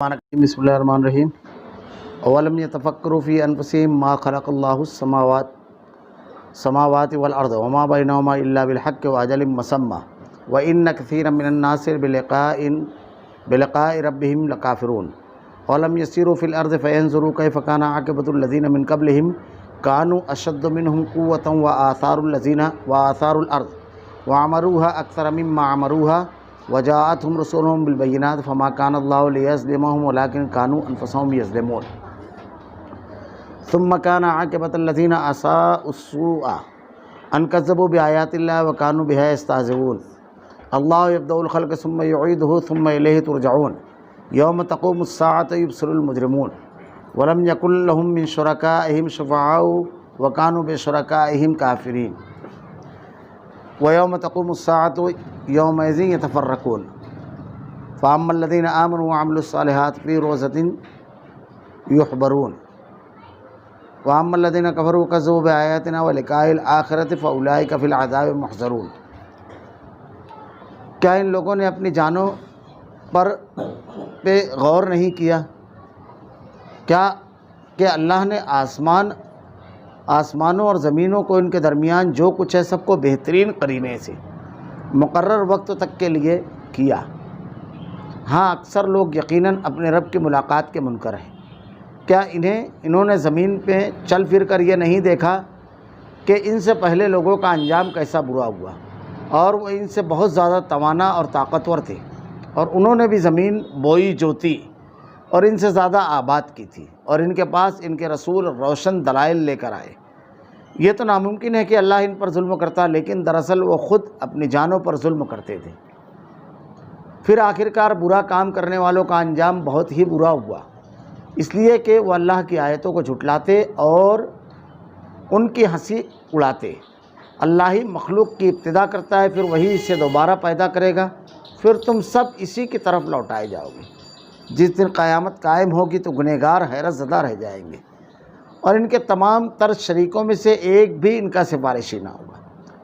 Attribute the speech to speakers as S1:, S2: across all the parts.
S1: بسم اللہ الرحمن الرحیم اولم یتفکروا فی انفسہم ما خلق اللہ السماوات والارض وما بینہما الا بالحق واجل مسمى وان کثیرا من الناس بلقاء ربہم لکافرون اولم یسیروا فی الارض فینظروا کیف کان عاقبۃ الذین من قبلہم کانوا اشد منہم قوۃ وآثاروا الارض وعمروها اکثر مما عمروها وجاءتهم رسولهم بالبينات فما كان الله ليظلمهم ولكن كانوا انفسهم يظلمون ثم كان عاقبة الذين اساءوا السوء ان كذبوا بآيات الله وكانوا بها يستهزئون الله يبدأ الخلق ثم يعيده ثم إليه ترجعون يوم تقوم الساعة يبصر المجرمون ولم يكن لهم من شركائهم شفعاء وكانوا بشركائهم كافرين ويوم تقوم الساعة يومئذ يتفرقون فأما الذين آمنوا وعملوا الصالحات في روضة يحبرون وأما الذين كفروا وكذبوا بآياتنا ولقاء الآخرة فأولئك في العذاب محضرون۔ کیا ان لوگوں نے اپنی جانوں پہ غور نہیں کیا؟ کیا کہ اللہ نے آسمانوں اور زمینوں کو ان کے درمیان جو کچھ ہے سب کو بہترین قرینے سے مقرر وقت تک کے لیے کیا۔ ہاں اکثر لوگ یقیناً اپنے رب کی ملاقات کے منکر ہیں۔ کیا انہوں نے زمین پہ چل پھر کر یہ نہیں دیکھا کہ ان سے پہلے لوگوں کا انجام کیسا برا ہوا، اور وہ ان سے بہت زیادہ توانا اور طاقتور تھے، اور انہوں نے بھی زمین بوئی جوتی اور ان سے زیادہ آباد کی تھی، اور ان کے پاس ان کے رسول روشن دلائل لے کر آئے۔ یہ تو ناممکن ہے کہ اللہ ان پر ظلم کرتا، لیکن دراصل وہ خود اپنی جانوں پر ظلم کرتے تھے۔ پھر آخرکار برا کام کرنے والوں کا انجام بہت ہی برا ہوا، اس لیے کہ وہ اللہ کی آیتوں کو جھٹلاتے اور ان کی ہنسی اڑاتے۔ اللہ ہی مخلوق کی ابتدا کرتا ہے، پھر وہی اسے دوبارہ پیدا کرے گا، پھر تم سب اسی کی طرف لوٹائے جاؤ گے۔ جس دن قیامت قائم ہوگی تو گنہگار حیرت زدہ رہ جائیں گے، اور ان کے تمام تر شریکوں میں سے ایک بھی ان کا سفارشی نہ ہوگا،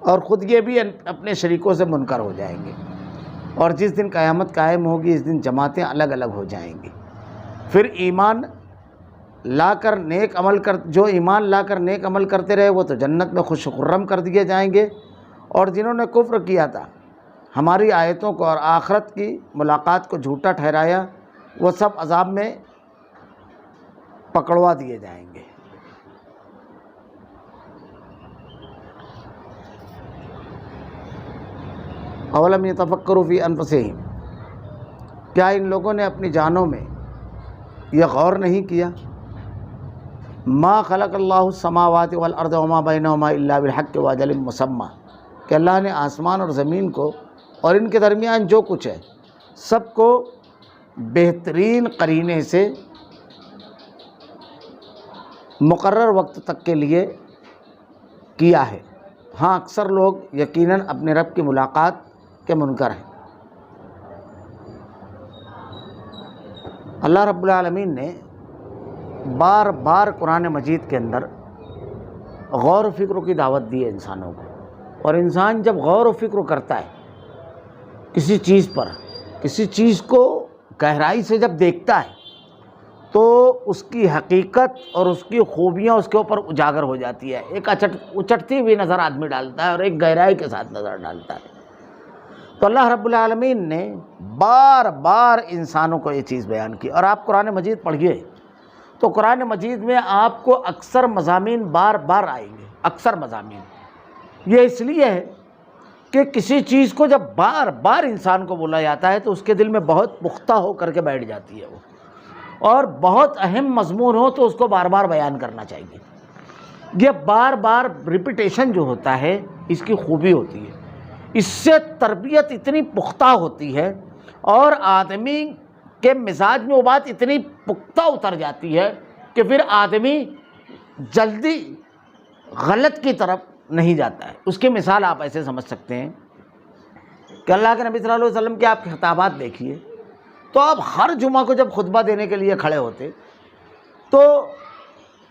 S1: اور خود یہ بھی اپنے شریکوں سے منکر ہو جائیں گے۔ اور جس دن قیامت قائم ہوگی اس دن جماعتیں الگ الگ ہو جائیں گی۔ پھر جو ایمان لا کر نیک عمل کرتے رہے وہ تو جنت میں خوش و خرم کر دیے جائیں گے، اور جنہوں نے کفر کیا تھا، ہماری آیتوں کو اور آخرت کی ملاقات کو جھوٹا ٹھہرایا، وہ سب عذاب میں پکڑوا دیے جائیں گے۔ اولم یتفکروا فی انفسہم، کیا ان لوگوں نے اپنی جانوں میں یہ غور نہیں کیا؟ ما خلق اللہ السماوات والارض وما بینہما الا بالحق واجل مسمى، کہ اللہ نے آسمان اور زمین کو اور ان کے درمیان جو کچھ ہے سب کو بہترین قرینے سے مقرر وقت تک کے لیے کیا ہے۔ ہاں اکثر لوگ یقیناً اپنے رب کی ملاقات کے منکر ہیں۔ اللہ رب العالمین نے بار بار قرآن مجید کے اندر غور و فکر کی دعوت دی ہے انسانوں کو، اور انسان جب غور و فکر کرتا ہے کسی چیز کو گہرائی سے جب دیکھتا ہے تو اس کی حقیقت اور اس کی خوبیاں اس کے اوپر اجاگر ہو جاتی ہے۔ ایک اچٹتی ہوئی نظر آدمی ڈالتا ہے اور ایک گہرائی کے ساتھ نظر ڈالتا ہے۔ تو اللہ رب العالمین نے بار بار انسانوں کو یہ چیز بیان کی، اور آپ قرآن مجید پڑھیے تو قرآن مجید میں آپ کو اکثر مضامین بار بار آئیں گے، اکثر مضامین۔ یہ اس لیے ہے کہ کسی چیز کو جب بار بار انسان کو بولا جاتا ہے تو اس کے دل میں بہت پختہ ہو کر کے بیٹھ جاتی ہے وہ، اور بہت اہم مضمون ہو تو اس کو بار بار بیان کرنا چاہیے۔ یہ بار بار ریپیٹیشن جو ہوتا ہے اس کی خوبی ہوتی ہے، اس سے تربیت اتنی پختہ ہوتی ہے، اور آدمی کے مزاج میں وہ بات اتنی پختہ اتر جاتی ہے کہ پھر آدمی جلدی غلط کی طرف نہیں جاتا ہے۔ اس کی مثال آپ ایسے سمجھ سکتے ہیں کہ اللہ کے نبی صلی اللہ علیہ وسلم کے آپ خطابات دیکھیے، تو آپ ہر جمعہ کو جب خطبہ دینے کے لیے کھڑے ہوتے تو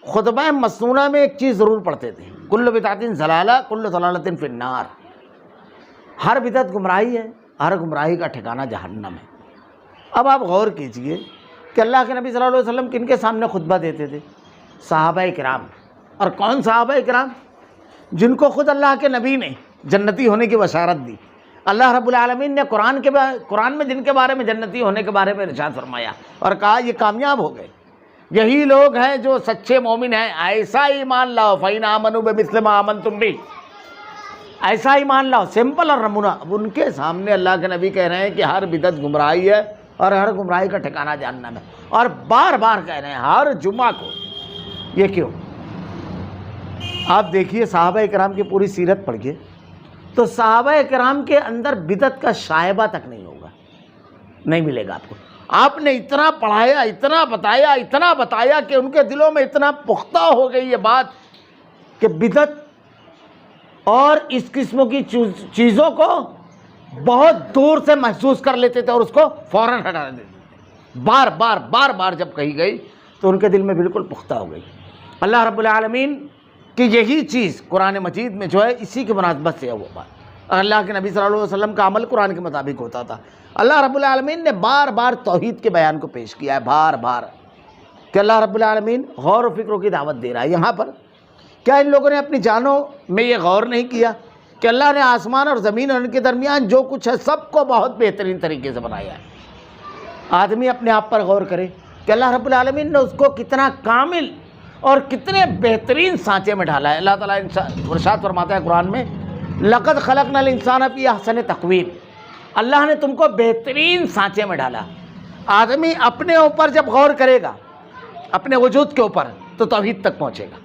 S1: خطبہ مسنونہ میں ایک چیز ضرور پڑھتے تھے، کل بدعۃ ضلالہ کل ضلالۃ فی النار۔ ہر بدعت گمراہی ہے، ہر گمراہی کا ٹھکانہ جہنم ہے۔ اب آپ غور کیجئے کہ اللہ کے نبی صلی اللہ علیہ وسلم کن کے سامنے خطبہ دیتے تھے؟ صحابہ کرام. اور کون صحابہ کرام؟ جن کو خود اللہ کے نبی نے جنتی ہونے کی بشارت دی. اللہ رب العالمین نے قرآن میں جن کے بارے میں جنتی ہونے کے بارے میں ارشاد فرمایا اور کہا یہ کامیاب ہو گئے. یہی لوگ ہیں جو سچے مومن ہیں. ایسا ایمان لاؤ فَإِنْ آمَنُوا بِمِثْلِ مَا آمَنْتُمْ بِهِ. ایسا ایمان لاؤ، سمپل اور نمونہ. اب ان کے سامنے اللہ کے نبی کہہ رہے ہیں کہ ہر بدعت گمراہی ہے اور ہر گمراہی کا ٹھکانہ جہنم ہے، اور بار بار کہہ رہے ہیں ہر جمعہ کو. یہ کیوں؟ آپ دیکھیے صحابہ کرام کی پوری سیرت پڑھیے تو صحابہ کرام کے اندر بدعت کا شائبہ تک نہیں ہوگا، نہیں ملے گا آپ کو. آپ نے اتنا پڑھایا، اتنا بتایا کہ ان کے دلوں میں اتنا پختہ ہو گئی یہ بات کہ بدعت اور اس قسم کی چیزوں کو بہت دور سے محسوس کر لیتے تھے اور اس کو فوراً ہٹا دیتے تھے. بار بار جب کہی گئی تو ان کے دل میں بالکل پختہ ہو گئی. اللہ رب العالمین کی یہی چیز قرآن مجید میں جو ہے اسی کی مناسبت سے ہے وہ بات. اللہ کے نبی صلی اللہ علیہ وسلم کا عمل قرآن کے مطابق ہوتا تھا. اللہ رب العالمین نے بار بار توحید کے بیان کو پیش کیا ہے، بار بار، کہ اللہ رب العالمین غور و فکروں کی دعوت دے رہا ہے. یہاں پر کیا ان لوگوں نے اپنی جانوں میں یہ غور نہیں کیا کہ اللہ نے آسمان اور زمین اور ان کے درمیان جو کچھ ہے سب کو بہت بہترین طریقے سے بنایا ہے؟ آدمی اپنے آپ پر غور کرے کہ اللہ رب العالمین نے اس کو کتنا کامل اور کتنے بہترین سانچے میں ڈالا ہے. اللہ تعالیٰ ارشاد فرماتا ہے قرآن میں لَقَدْ خَلَقْنَا الْإِنسَانَ فِي أَحْسَنِ تَقْوِيمٍ. اللہ نے تم کو بہترین سانچے میں ڈالا. آدمی اپنے اوپر جب غور کرے گا، اپنے وجود کے اوپر، تو توحید تک پہنچے گا.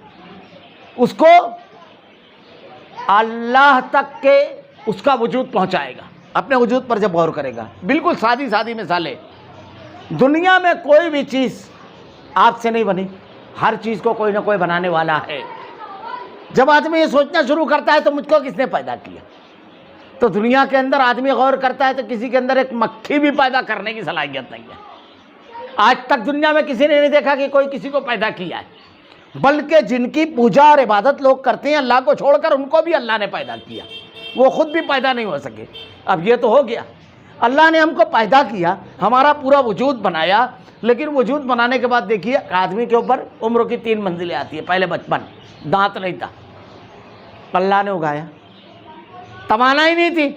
S1: اس کو اللہ تک کے اس کا وجود پہنچائے گا اپنے وجود پر جب غور کرے گا. بالکل سادی مثالیں. دنیا میں کوئی بھی چیز آپ سے نہیں بنی، ہر چیز کو کوئی نہ کوئی بنانے والا ہے. جب آدمی یہ سوچنا شروع کرتا ہے تو مجھ کو کس نے پیدا کیا، تو دنیا کے اندر آدمی غور کرتا ہے تو کسی کے اندر ایک مکھی بھی پیدا کرنے کی صلاحیت نہیں ہے. آج تک دنیا میں کسی نے نہیں دیکھا کہ کوئی کسی کو پیدا کیا ہے، بلکہ جن کی پوجا اور عبادت لوگ کرتے ہیں اللہ کو چھوڑ کر، ان کو بھی اللہ نے پیدا کیا، وہ خود بھی پیدا نہیں ہو سکے. اب یہ تو ہو گیا، اللہ نے ہم کو پیدا کیا، ہمارا پورا وجود بنایا، لیکن وجود بنانے کے بعد دیکھیے آدمی کے اوپر عمر کی 3 منزلیں آتی ہیں. پہلے بچپن، دانت نہیں تھا، اللہ نے اگایا. توانائی نہیں تھی،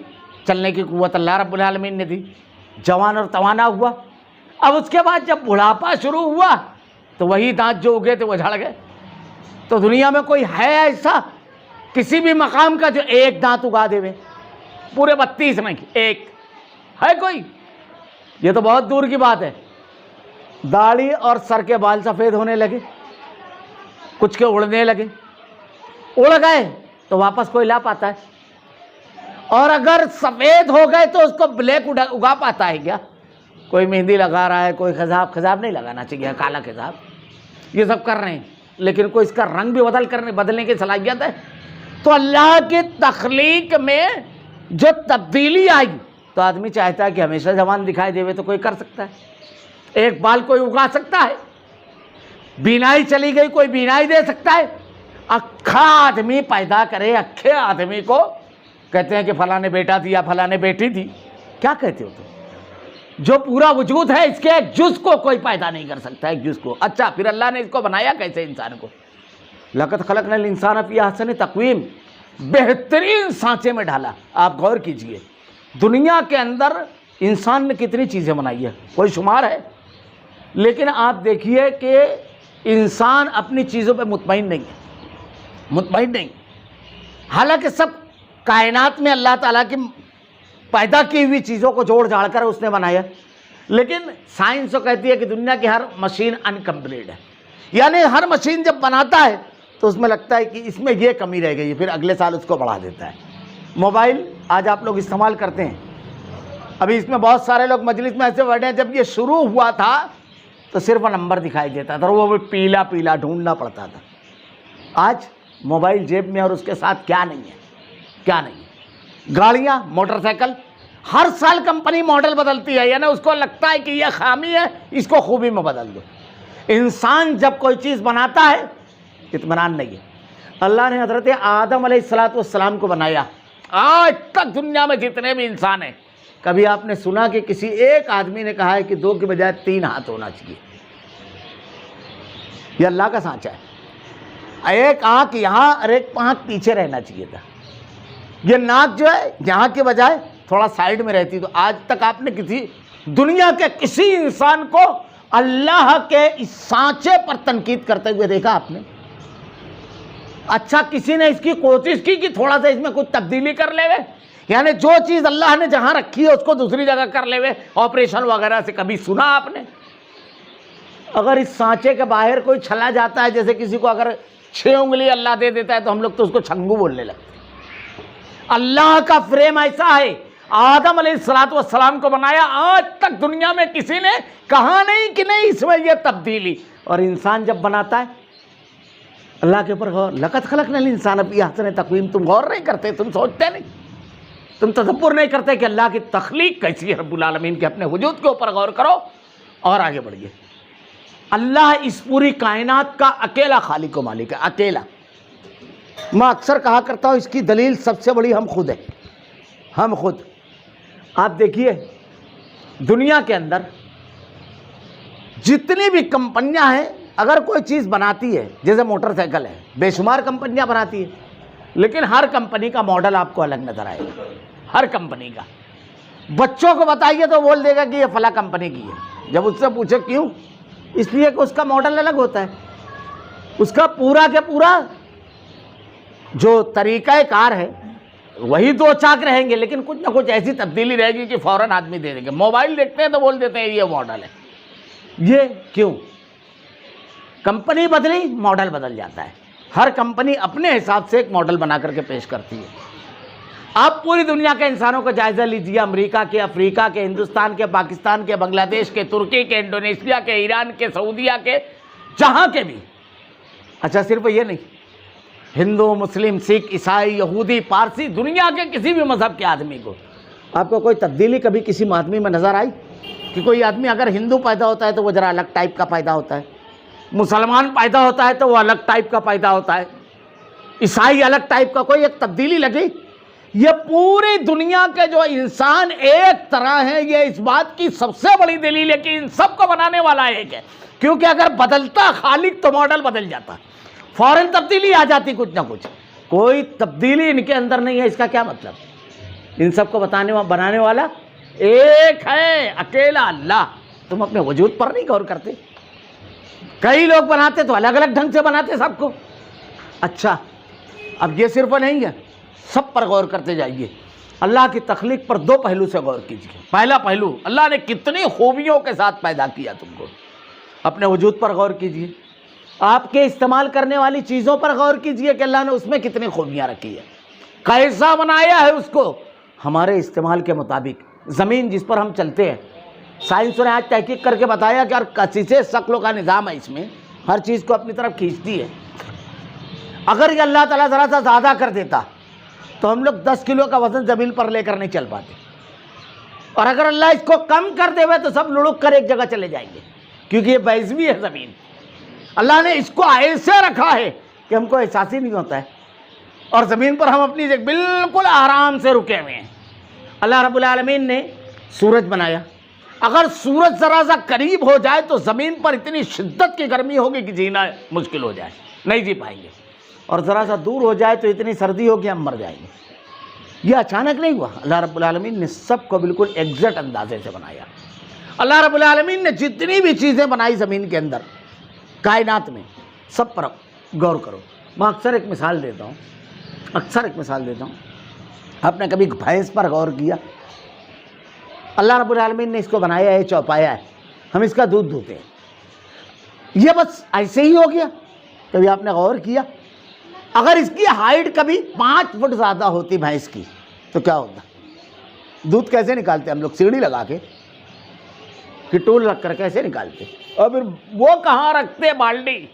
S1: چلنے کی قوت اللہ رب العالمین نے دی، جوان اور توانا ہوا. اب اس کے بعد جب بڑھاپا شروع ہوا تو وہی دانت جو اگے تھے وہ جھڑ گئے. تو دنیا میں کوئی ہے ایسا کسی بھی مقام کا جو ایک دانت اگا دے وے؟ پورے 32 نہیں، ایک ہے کوئی؟ یہ تو بہت دور کی بات ہے. داڑھی اور سر کے بال سفید ہونے لگے، کچھ کے اڑنے لگے، اڑ گئے تو واپس کوئی لا پاتا ہے؟ اور اگر سفید ہو گئے تو اس کو بلیک اگا پاتا ہے کیا؟ کوئی مہندی لگا رہا ہے، کوئی خضاب نہیں لگانا چاہیے، کالا خضاب، یہ سب کر رہے ہیں، لیکن کوئی اس کا رنگ بھی بدلنے کی صلاحیت ہے؟ تو اللہ کی تخلیق میں جو تبدیلی آئی تو آدمی چاہتا ہے کہ ہمیشہ جوان دکھائی دے، تو کوئی کر سکتا ہے؟ ایک بال کوئی اگا سکتا ہے؟ بینائی چلی گئی کوئی بینائی دے سکتا ہے؟ اکھا آدمی پیدا کرے، اکھے آدمی کو کہتے ہیں کہ فلاں نے بیٹا دیا، فلاں نے بیٹی دی. کیا کہتے ہو تم؟ جو پورا وجود ہے اس کے ایک جز کو کوئی پیدا نہیں کر سکتا، ایک جز کو. اچھا پھر اللہ نے اس کو بنایا کیسے انسان کو؟ لَقَدْ خَلَقْنَا الْإِنسَانَ فِي أَحْسَنِ تَقْوِيمٍ، بہترین سانچے میں ڈالا. آپ غور کیجئے دنیا کے اندر انسان نے کتنی چیزیں بنائی ہے، کوئی شمار ہے؟ لیکن آپ دیکھیے کہ انسان اپنی چیزوں پہ مطمئن نہیں. حالانکہ سب کائنات میں اللہ تعالیٰ کی پیدا کی ہوئی چیزوں کو جوڑ جاڑ کر اس نے بنایا، لیکن سائنس تو کہتی ہے کہ دنیا کی ہر مشین انکمپلیٹ ہے. یعنی ہر مشین جب بناتا ہے تو اس میں لگتا ہے کہ اس میں یہ کمی رہ گئی ہے، پھر اگلے سال اس کو بڑھا دیتا ہے. موبائل آج آپ لوگ استعمال کرتے ہیں، ابھی اس میں بہت سارے لوگ مجلس میں ایسے بیٹھے ہیں، جب یہ شروع ہوا تھا تو صرف نمبر دکھائی دیتا تھا، اور وہ بھی پیلا پیلا ڈھونڈنا پڑتا تھا. آج موبائل جیب میں اور اس کے ساتھ کیا نہیں ہے؟ گاڑیاں، موٹر سائیکل، ہر سال کمپنی ماڈل بدلتی ہے، یعنی اس کو لگتا ہے کہ یہ خامی ہے، اس کو خوبی میں بدل دو. انسان جب کوئی چیز بناتا ہے اطمینان نہیں ہے. اللہ نے حضرت آدم علیہ السلام کو بنایا. آج تک دنیا میں جتنے بھی انسان ہیں کبھی آپ نے سنا کہ کسی ایک آدمی نے کہا ہے کہ 2 کی بجائے 3 ہاتھ ہونا چاہیے؟ یہ اللہ کا سانچہ ہے. ایک آنکھ یہاں اور ایک آنکھ پیچھے رہنا چاہیے تھا. یہ ناک جو ہے یہاں کے بجائے تھوڑا سائیڈ میں رہتی. تو آج تک آپ نے کسی دنیا کے کسی انسان کو اللہ کے اس سانچے پر تنقید کرتے ہوئے دیکھا آپ نے؟ اچھا کسی نے اس کی کوشش کی کہ تھوڑا سا اس میں کچھ تبدیلی کر لے وے؟ یعنی جو چیز اللہ نے جہاں رکھی ہے اس کو دوسری جگہ کر لے وے، آپریشن وغیرہ سے کبھی سنا آپ نے؟ اگر اس سانچے کے باہر کوئی چھلا جاتا ہے، جیسے کسی کو اگر 6 انگلی اللہ دے دیتا ہے تو ہم لوگ تو اس کو چھنگو بولنے لگتے ہیں. اللہ کا فریم ایسا ہے، آدم علیہ السلام کو بنایا، آج تک دنیا میں کسی نے کہا نہیں کہ نہیں اس میں یہ تبدیلی. اور انسان جب بناتا ہے اللہ کے اوپر غور، لقد خلقنا الانسان فی احسن تقویم. تم غور نہیں کرتے، تم سوچتے نہیں، تم تدبر نہیں کرتے کہ اللہ کی تخلیق کیسی ہے رب العالمین کے. اپنے وجود کے اوپر غور کرو اور آگے بڑھیے. اللہ اس پوری کائنات کا اکیلا خالق و مالک ہے، اکیلا. میں اکثر کہا کرتا ہوں اس کی دلیل سب سے بڑی ہم خود ہیں، ہم خود. آپ دیکھیے دنیا کے اندر جتنی بھی کمپنیاں ہیں، اگر کوئی چیز بناتی ہے، جیسے موٹر سائیکل ہے، بے شمار کمپنیاں بناتی ہیں، لیکن ہر کمپنی کا ماڈل آپ کو الگ نظر آئے گا. ہر کمپنی کا. بچوں کو بتائیے تو بول دے گا کہ یہ فلاں کمپنی کی ہے. جب اس سے پوچھے کیوں؟ اس لیے کہ اس کا ماڈل الگ ہوتا ہے، اس کا پورا کے پورا جو طریقہ کار ہے وہی 2 چاک رہیں گے، لیکن کچھ نہ کچھ ایسی تبدیلی رہے گی کہ فوراً آدمی دے دیں گے. موبائل دیکھتے ہیں تو بول دیتے ہیں یہ ماڈل ہے. یہ کیوں؟ کمپنی بدلی، ماڈل بدل جاتا ہے. ہر کمپنی اپنے حساب سے ایک ماڈل بنا کر کے پیش کرتی ہے. آپ پوری دنیا کے انسانوں کا جائزہ لیجیے، امریکہ کے، افریقہ کے، ہندوستان کے، پاکستان کے، بنگلہ دیش کے، ترکی کے، انڈونیشیا کے، ایران کے، سعودیہ کے، جہاں کے بھی. اچھا صرف یہ نہیں، ہندو، مسلم، سکھ، عیسائی، یہودی، پارسی، دنیا کے کسی بھی مذہب کے آدمی کو آپ کو کوئی تبدیلی کبھی کسی آدمی میں نظر آئی کہ کوئی آدمی اگر ہندو پیدا ہوتا ہے تو وہ ذرا الگ ٹائپ کا پیدا ہوتا ہے، مسلمان پیدا ہوتا ہے تو وہ الگ ٹائپ کا پیدا ہوتا ہے، عیسائی الگ ٹائپ کا، کوئی ایک تبدیلی لگی؟ یہ پوری دنیا کے جو انسان ایک طرح ہیں، یہ اس بات کی سب سے بڑی دلیل ہے کہ ان سب کو بنانے والا ایک ہے. کیونکہ اگر بدلتا خالق تو ماڈل بدل جاتا، فوراً تبدیلی آ جاتی کچھ نہ کچھ. کوئی تبدیلی ان کے اندر نہیں ہے. اس کا کیا مطلب؟ ان سب کو بنانے والا ایک ہے، اکیلا اللہ. تم اپنے وجود پر نہیں غور کرتے. کئی لوگ بناتے تو الگ الگ ڈھنگ سے بناتے سب کو. اچھا اب یہ صرف نہیں ہے، سب پر غور کرتے جائیے. اللہ کی تخلیق پر 2 پہلو سے غور کیجیے. پہلا پہلو، اللہ نے کتنی خوبیوں کے ساتھ پیدا کیا تم کو. اپنے وجود پر غور کیجیے. آپ کے استعمال کرنے والی چیزوں پر غور کیجیے کہ اللہ نے اس میں کتنی خوبیاں رکھی ہے، کیسا بنایا ہے اس کو ہمارے استعمال کے مطابق. زمین جس پر ہم چلتے ہیں، سائنس نے آج تحقیق کر کے بتایا کہ ہر کثیرے شکلوں کا نظام ہے، اس میں ہر چیز کو اپنی طرف کھینچتی ہے. اگر یہ اللہ تعالیٰ ذرا سا زیادہ کر دیتا تو ہم لوگ 10 کلو کا وزن زمین پر لے کر نہیں چل پاتے. اور اگر اللہ اس کو کم کر دے تو سب لڑک کر ایک جگہ چلے جائیں گے، کیونکہ یہ بیضوی ہے زمین. اللہ نے اس کو ایسے رکھا ہے کہ ہم کو احساس ہی نہیں ہوتا ہے، اور زمین پر ہم اپنی جگہ بالکل آرام سے رکے ہوئے ہیں. اللہ رب العالمین نے سورج بنایا. اگر سورج ذرا سا قریب ہو جائے تو زمین پر اتنی شدت کی گرمی ہوگی کہ جینا مشکل ہو جائے، نہیں جی پائیں گے. اور ذرا سا دور ہو جائے تو اتنی سردی ہوگی ہم مر جائیں گے. یہ اچانک نہیں ہوا. اللہ رب العالمین نے سب کو بالکل ایگزیکٹ اندازے سے بنایا. اللہ رب العالمین نے جتنی بھی چیزیں بنائی زمین کے اندر، کائنات میں، سب پر غور کرو. میں اکثر ایک مثال دیتا ہوں. آپ نے کبھی بھینس پر غور کیا؟ اللہ رب العالمین نے اس کو بنایا ہے، چوپایا ہے، ہم اس کا دودھ دھوتے ہیں. یہ بس ایسے ہی ہو گیا؟ کبھی آپ نے غور کیا؟ اگر اس کی ہائٹ کبھی 5 فٹ زیادہ ہوتی بھینس کی تو کیا ہوتا؟ دودھ کیسے نکالتے ہم لوگ؟ سیڑھی لگا کے کہ ٹول رکھ کر کیسے نکالتے؟ اور پھر وہ کہاں رکھتے بالٹی؟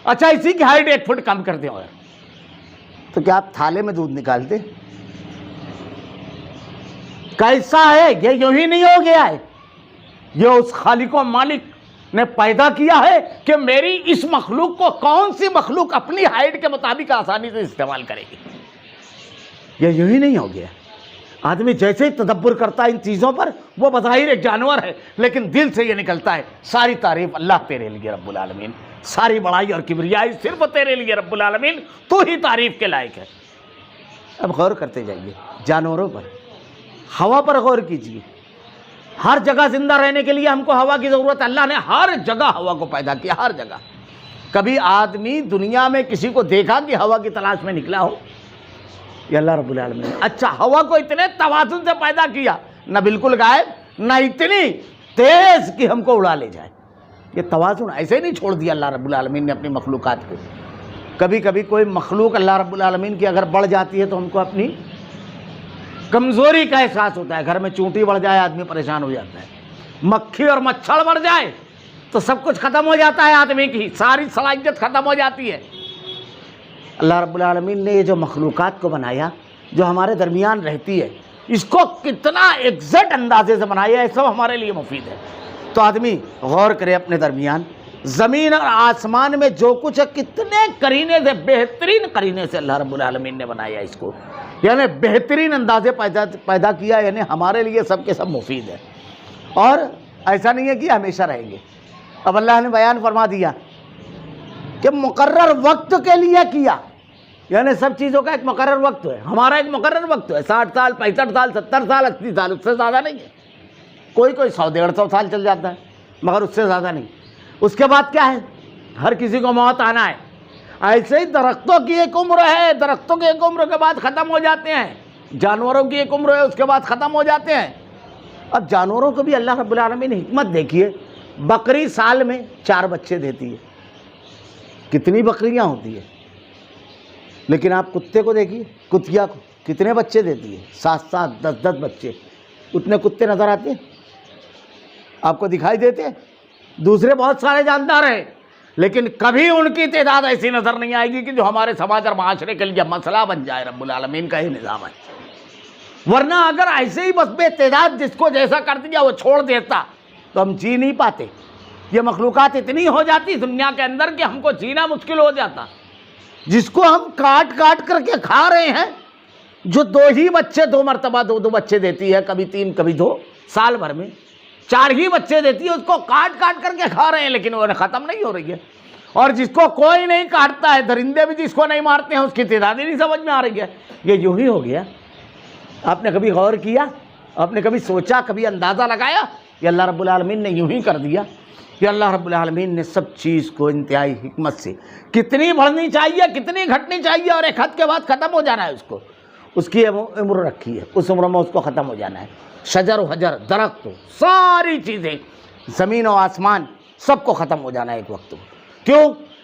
S1: اچھا اسی کی ہائٹ 1 فٹ کم کر دیں اور تو کیا آپ تھالے میں دودھ نکالتے؟ کیسا ہے یہ؟ یوں ہی نہیں ہو گیا ہے. یہ اس خالق و مالک نے پیدا کیا ہے کہ میری اس مخلوق کو کون سی مخلوق اپنی ہائٹ کے مطابق آسانی سے استعمال کرے گی. یہ یوں ہی نہیں ہو گیا. آدمی جیسے ہی تدبر کرتا ہے ان چیزوں پر، وہ بظاہر ایک جانور ہے لیکن دل سے یہ نکلتا ہے ساری تعریف اللہ تیرے لیے رب العالمین، ساری بڑائی اور کبریائی صرف تیرے لیے رب العالمین، تو ہی تعریف کے لائق ہے۔ اب غور کرتے جائیے جانوروں پر، ہوا پر غور کیجیے، ہر جگہ زندہ رہنے کے لیے ہم کو ہوا کی ضرورت ہے، اللہ نے ہر جگہ ہوا کو پیدا کیا، ہر جگہ۔ کبھی آدمی دنیا میں کسی کو دیکھا کہ ہوا کی تلاش میں نکلا ہو؟ یہ اللہ رب العالمین نے اچھا ہوا کو اتنے توازن سے پیدا کیا، نہ بالکل غائب نہ اتنی تیز کہ ہم کو اڑا لے جائے۔ یہ توازن ایسے نہیں چھوڑ دیا اللہ رب العالمین نے اپنی مخلوقات کو۔ کبھی کبھی کوئی مخلوق اللہ رب العالمین کی اگر بڑھ جاتی ہے تو ہم کو اپنی کمزوری کا احساس ہوتا ہے۔ گھر میں چونٹی بڑھ جائے آدمی پریشان ہو جاتا ہے، مکھی اور مچھر بڑھ جائے تو سب کچھ ختم ہو جاتا ہے، آدمی کی ساری صلاحیت ختم ہو جاتی ہے۔ اللہ رب العالمین نے یہ جو مخلوقات کو بنایا جو ہمارے درمیان رہتی ہے، اس کو کتنا ایگزیکٹ اندازے سے بنایا ہے، سب ہمارے لیے مفید ہے۔ تو آدمی غور کرے اپنے درمیان، زمین اور آسمان میں جو کچھ ہے کتنے قرینے سے، بہترین قرینے سے اللہ رب العالمین نے بنایا اس کو، یعنی بہترین اندازے پیدا کیا، یعنی ہمارے لیے سب کے سب مفید ہے۔ اور ایسا نہیں ہے کہ ہمیشہ رہیں گے۔ اب اللہ نے بیان فرما دیا کہ مقرر وقت کے لیے کیا، یعنی سب چیزوں کا ایک مقرر وقت ہے، ہمارا ایک مقرر وقت ہے، 60 سال 65 سال 70 سال 80 سال، اس سے زیادہ نہیں ہے۔ کوئی 100 150 سال چل جاتا ہے مگر اس سے زیادہ نہیں۔ اس کے بعد کیا ہے؟ ہر کسی کو موت آنا ہے۔ ایسے ہی درختوں کی ایک عمر ہے، درختوں کی ایک عمر کے بعد ختم ہو جاتے ہیں، جانوروں کی ایک عمر ہے، اس کے بعد ختم ہو جاتے ہیں۔ اب جانوروں کو بھی اللہ رب العالمین نے حکمت دیکھیے، بکری سال میں 4 بچے دیتی ہے، کتنی بکریاں ہوتی ہے، لیکن آپ کتے کو دیکھیے، کتیا کو کتنے بچے دیتی ہے، 7 10 بچے۔ اتنے کتے نظر آتے ہیں آپ کو؟ دکھائی دیتے ہیں؟ دوسرے بہت سارے جاندار ہیں لیکن کبھی ان کی تعداد ایسی نظر نہیں آئے گی کہ جو ہمارے سماج اور معاشرے کے لیے مسئلہ بن جائے۔ رب العالمین کا ہی نظام ہے، ورنہ اگر ایسے ہی بس بے تعداد جس کو جیسا کر دیا وہ چھوڑ دیتا تو ہم جی نہیں پاتے۔ یہ مخلوقات اتنی ہو جاتی دنیا کے اندر کہ ہم کو جینا مشکل ہو جاتا۔ جس کو ہم کاٹ کاٹ کر کے کھا رہے ہیں، جو 2 ہی بچے 2 مرتبہ 2 بچے دیتی ہے، کبھی 3 کبھی 2، سال بھر میں 4 ہی بچے دیتی ہے، اس کو کاٹ کاٹ کر کے کھا رہے ہیں لیکن وہ ختم نہیں ہو رہی ہے۔ اور جس کو کوئی نہیں کاٹتا ہے، درندے بھی جس کو نہیں مارتے ہیں، اس کی تعداد ہی نہیں سمجھ میں آ رہی ہے۔ یہ یوں ہی ہو گیا۔ آپ نے کبھی غور کیا؟ آپ نے کبھی سوچا، کبھی اندازہ لگایا؟ یہ اللہ رب العالمین نے یوں ہی کر دیا۔ یہ اللہ رب العالمین نے سب چیز کو انتہائی حکمت سے، کتنی بڑھنی چاہیے کتنی گھٹنی چاہیے اور ایک حد کے بعد ختم ہو جانا ہے، اس کی عمر رکھی ہے، اس عمر میں اس کو ختم ہو جانا ہے۔ شجر و حجر، درخت، ساری چیزیں، زمین و آسمان، سب کو ختم ہو جانا ہے ایک وقت۔ کیوں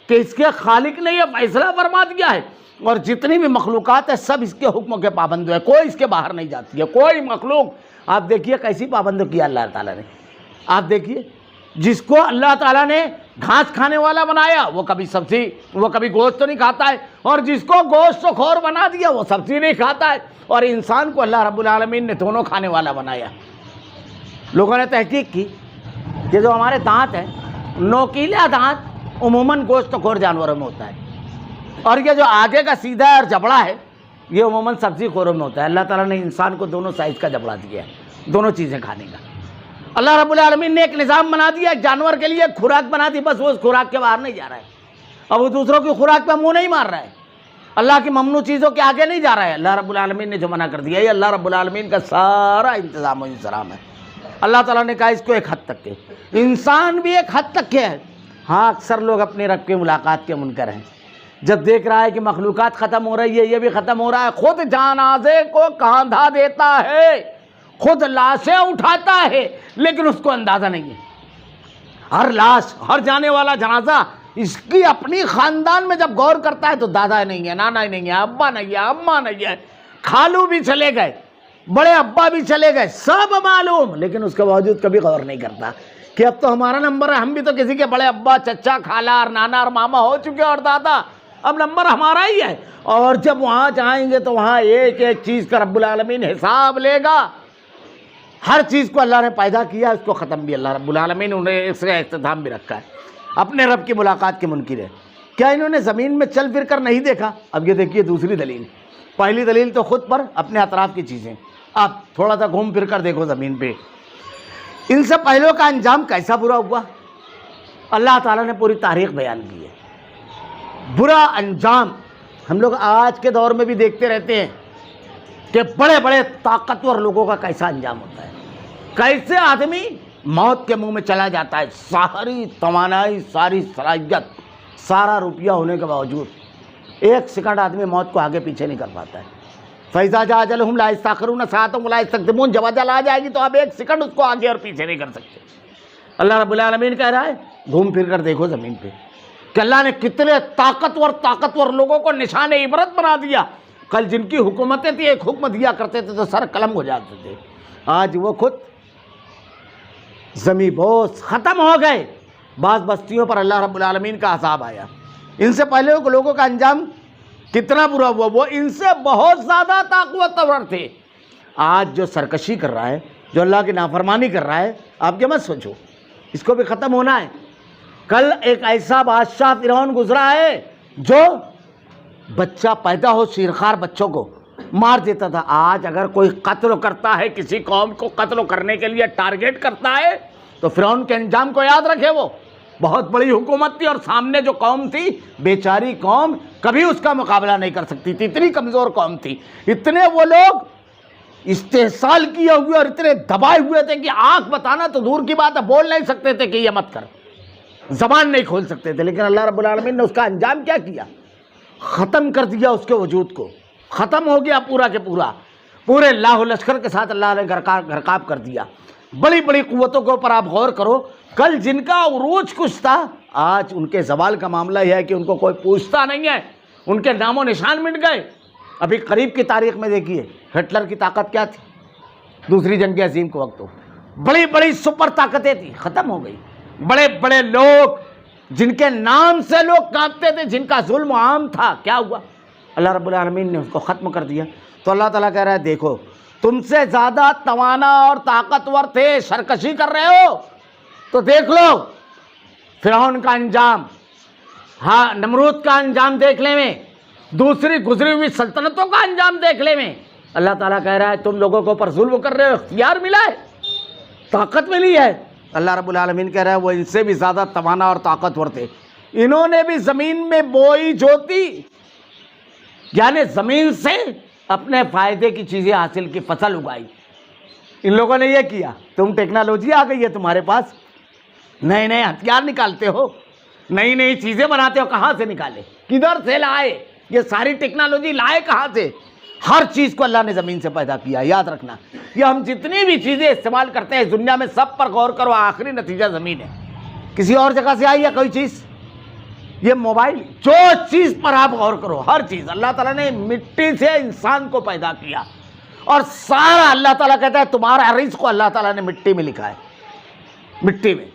S1: کہ اس کے خالق نے یہ فیصلہ فرما دیا ہے، اور جتنی بھی مخلوقات ہے سب اس کے حکموں کے پابند ہے، کوئی اس کے باہر نہیں جاتی ہے، کوئی مخلوق۔ آپ دیکھیے کیسی پابند کیا اللہ تعالیٰ نے۔ آپ دیکھیے جس کو اللہ تعالیٰ نے گھاس کھانے والا بنایا وہ کبھی سبزی، وہ کبھی گوشت تو نہیں کھاتا ہے، اور جس کو گوشت خور بنا دیا وہ سبزی نہیں کھاتا ہے، اور انسان کو اللہ رب العالمین نے دونوں کھانے والا بنایا۔ لوگوں نے تحقیق کی کہ جو ہمارے دانت ہیں، نوکیلا دانت عموماً گوشت خور جانوروں میں ہوتا ہے، اور یہ جو آگے کا سیدھا اور جبڑا ہے یہ عموماً سبزی خوروں میں ہوتا ہے۔ اللہ تعالیٰ نے انسان کو دونوں سائز کا جبڑا دیا ہے، دونوں چیزیں کھانے کا۔ اللہ رب العالمین نے ایک نظام بنا دیا، ایک جانور کے لیے ایک خوراک بنا دی، بس وہ اس خوراک کے باہر نہیں جا رہا ہے، اب وہ دوسروں کی خوراک پہ منہ نہیں مار رہا ہے، اللہ کی ممنوع چیزوں کے آگے نہیں جا رہا ہے۔ اللہ رب العالمین نے جو منع کر دیا، یہ اللہ رب العالمین کا سارا انتظام و انصرام ہے۔ اللہ تعالیٰ نے کہا اس کو ایک حد تک کے، انسان بھی ایک حد تک کے ہے۔ ہاں اکثر لوگ اپنے رب کی ملاقات کے منکر ہیں، جب دیکھ رہا ہے کہ مخلوقات ختم ہو رہی ہے، یہ بھی ختم ہو رہا ہے، خود جنازے کو کاندھا دیتا ہے، خود لاشیں اٹھاتا ہے، لیکن اس کو اندازہ نہیں ہے۔ ہر لاش، ہر جانے والا جنازہ اس کی اپنی خاندان میں جب غور کرتا ہے تو دادا نہیں ہے، نانا نہیں ہے، ابا نہیں ہے، اماں نہیں ہے، خالو بھی چلے گئے، بڑے ابا بھی چلے گئے، سب معلوم، لیکن اس کے باوجود کبھی غور نہیں کرتا کہ اب تو ہمارا نمبر ہے، ہم بھی تو کسی کے بڑے ابا، چچا، خالہ اور نانا اور ماما ہو چکے اور دادا، اب نمبر ہمارا ہی ہے۔ اور جب وہاں جائیں گے تو وہاں ایک ایک چیز کا رب العالمین حساب لے گا۔ ہر چیز کو اللہ نے پیدا کیا، اس کو ختم بھی اللہ رب العالمین انہیں اس کا اختتام بھی رکھا ہے۔ اپنے رب کی ملاقات کے منکر ہے۔ کیا انہوں نے زمین میں چل پھر کر نہیں دیکھا؟ اب یہ دیکھیے دوسری دلیل۔ پہلی دلیل تو خود پر، اپنے اطراف کی چیزیں، آپ تھوڑا سا گھوم پھر کر دیکھو زمین پہ، ان سے پہلوں کا انجام کیسا برا ہوا۔ اللہ تعالیٰ نے پوری تاریخ بیان کی ہے۔ برا انجام ہم لوگ آج کے دور میں بھی دیکھتے رہتے ہیں کہ بڑے بڑے طاقتور لوگوں کا کیسا انجام ہوتا ہے، کیسے آدمی موت کے منہ میں چلا جاتا ہے، ساری توانائی، ساری صلاحیت، سارا روپیہ ہونے کے باوجود ایک سیکنڈ آدمی موت کو آگے پیچھے نہیں کر پاتا ہے۔ فَإِذَا جَاءَ أَجَلُهُمْ لَا يَسْتَأْخِرُونَ سَاعَةً وَلَا يَسْتَقْدِمُونَ، جب اجل آ جائے گی تو آپ ایک سیکنڈ اس کو آگے اور پیچھے نہیں کر سکتے۔ اللہ رب العالمین کہہ رہا ہے گھوم پھر کر دیکھو زمین پہ کہ اللہ نے کتنے طاقتور لوگوں کو نشان عبرت بنا دیا۔ کل جن کی حکومتیں تھی ایک حکم دیا کرتے تھے تو سر قلم ہو جاتے تھے، آج وہ خود زمیں بوس ختم ہو گئے۔ بعض بستیوں پر اللہ رب العالمین کا عذاب آیا۔ ان سے پہلے لوگوں کا انجام کتنا برا ہوا، وہ ان سے بہت زیادہ طاقتور تھے۔ آج جو سرکشی کر رہا ہے، جو اللہ کی نافرمانی کر رہا ہے، آپ کیا مت سوچو، اس کو بھی ختم ہونا ہے۔ کل ایک ایسا بادشاہ فرعون گزرا ہے جو بچہ پیدا ہو شیرخوار بچوں کو مار دیتا تھا۔ آج اگر کوئی قتل کرتا ہے، کسی قوم کو قتل کرنے کے لیے ٹارگیٹ کرتا ہے، تو فرعون کے انجام کو یاد رکھے۔ وہ بہت بڑی حکومت تھی اور سامنے جو قوم تھی، بیچاری قوم کبھی اس کا مقابلہ نہیں کر سکتی تھی، اتنی کمزور قوم تھی۔ اتنے وہ لوگ استحصال کیے ہوئے اور اتنے دبائے ہوئے تھے کہ آنکھ بتانا تو دور کی بات ہے، بول نہیں سکتے تھے کہ یہ مت کر، زبان نہیں کھول سکتے تھے۔ لیکن اللہ رب العالمین نے اس کا انجام کیا کیا؟ ختم کر دیا اس کے وجود کو، ختم ہو گیا پورا کے پورا، پورے لاہ لشکر کے ساتھ اللہ نے غرقاب کر دیا۔ بڑی بڑی قوتوں کے اوپر آپ غور کرو، کل جن کا عروج کچھ تھا، آج ان کے زوال کا معاملہ یہ ہے کہ ان کو کوئی پوچھتا نہیں ہے، ان کے نام و نشان مٹ گئے۔ ابھی قریب کی تاریخ میں دیکھیے ہٹلر کی طاقت کیا تھی دوسری جنگ عظیم کے وقت، بڑی بڑی سپر طاقتیں تھیں، ختم ہو گئی۔ بڑے بڑے لوگ جن کے نام سے لوگ کانپتے تھے، جن کا ظلم عام تھا، کیا ہوا؟ اللہ رب العالمین نے اس کو ختم کر دیا۔ تو اللہ تعالیٰ کہہ رہا ہے دیکھو تم سے زیادہ توانا اور طاقتور تھے، سرکشی کر رہے ہو تو دیکھ لو فرعون کا انجام، ہاں نمرود کا انجام دیکھ لے میں، دوسری گزری ہوئی سلطنتوں کا انجام دیکھ لے میں۔ اللہ تعالیٰ کہہ رہا ہے تم لوگوں کے اوپر ظلم کر رہے ہو، اختیار ملا ہے، طاقت ملی ہے۔ اللہ رب العالمین کہہ رہا ہے وہ ان سے بھی زیادہ توانا اور طاقتور تھے، انہوں نے بھی زمین میں بوئی جوتی، یعنی زمین سے اپنے فائدے کی چیزیں حاصل کی، فصل اگائی۔ ان لوگوں نے یہ کیا، تم ٹیکنالوجی آ گئی ہے تمہارے پاس، نئے نئے ہتھیار نکالتے ہو، نئی نئی چیزیں بناتے ہو، کہاں سے نکالے، کدھر سے لائے؟ یہ ساری ٹیکنالوجی لائے کہاں سے؟ ہر چیز کو اللہ نے زمین سے پیدا کیا، یاد رکھنا۔ یہ ہم جتنی بھی چیزیں استعمال کرتے ہیں دنیا میں، سب پر غور کرو، آخری نتیجہ زمین ہے۔ کسی اور جگہ سے آئی ہے کوئی چیز؟ یہ موبائل، جو چیز پر آپ غور کرو، ہر چیز اللہ تعالیٰ نے مٹی سے انسان کو پیدا کیا، اور سارا اللہ تعالیٰ کہتا ہے تمہارا رزق کو اللہ تعالیٰ نے مٹی میں لکھا ہے، مٹی میں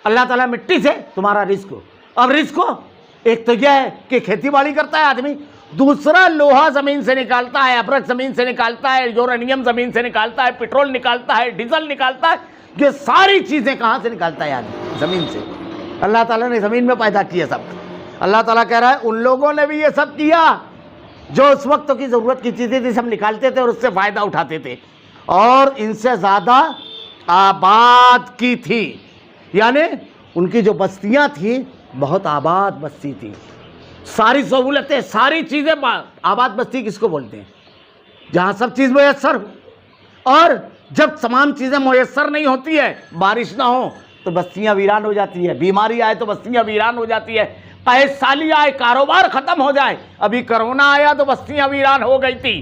S1: اللہ تعالیٰ مٹی سے تمہارا رزق کو۔ اب رزق کو ایک تو یہ ہے کہ کھیتی باڑی کرتا ہے آدمی، دوسرا لوہا زمین سے نکالتا ہے، ابرک زمین سے نکالتا ہے، یورینیم زمین سے نکالتا ہے، پیٹرول نکالتا ہے، ڈیزل نکالتا ہے، یہ ساری چیزیں کہاں سے نکالتا ہے آدمی؟ زمین سے۔ اللہ تعالیٰ نے زمین میں پیدا کیا سب۔ اللہ تعالیٰ کہہ رہا ہے ان لوگوں نے بھی یہ سب کیا، جو اس وقت کی ضرورت کی چیزیں تھی سب نکالتے تھے اور اس سے فائدہ اٹھاتے تھے، اور ان سے زیادہ آباد کی تھی، یعنی ان کی جو بستیاں تھیں بہت آباد بستی تھی، ساری سہولتیں، ساری چیزیں۔ آباد بستی کس کو بولتے ہیں؟ جہاں سب چیز میسر ہو، اور جب تمام چیزیں میسر نہیں ہوتی ہے، بارش نہ ہو تو بستیاں ویران ہو جاتی ہے، بیماری آئے تو بستیاں ویران ہو جاتی ہے، قحط سالی آئے، کاروبار ختم ہو جائے، ابھی کرونا آیا تو بستیاں ویران ہو گئی تھی۔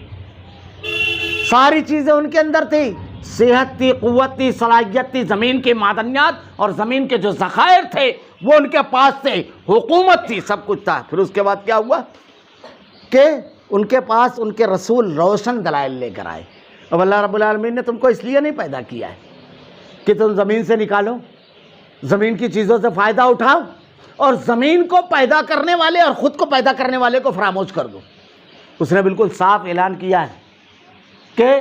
S1: ساری چیزیں ان کے اندر تھی، صحت تھی، قوت تھی، صلاحیت تھی، زمین کے معدنیات اور زمین کے جو ذخائر تھے وہ ان کے پاس تھے، حکومت تھی، سب کچھ تھا۔ پھر اس کے بعد کیا ہوا کہ ان کے پاس ان کے رسول روشن دلائل لے کر آئے۔ اب اللہ رب العالمین نے تم کو اس لیے نہیں پیدا کیا ہے کہ تم زمین سے نکالو، زمین کی چیزوں سے فائدہ اٹھاؤ، اور زمین کو پیدا کرنے والے اور خود کو پیدا کرنے والے کو فراموش کر دو۔ اس نے بالکل صاف اعلان کیا ہے کہ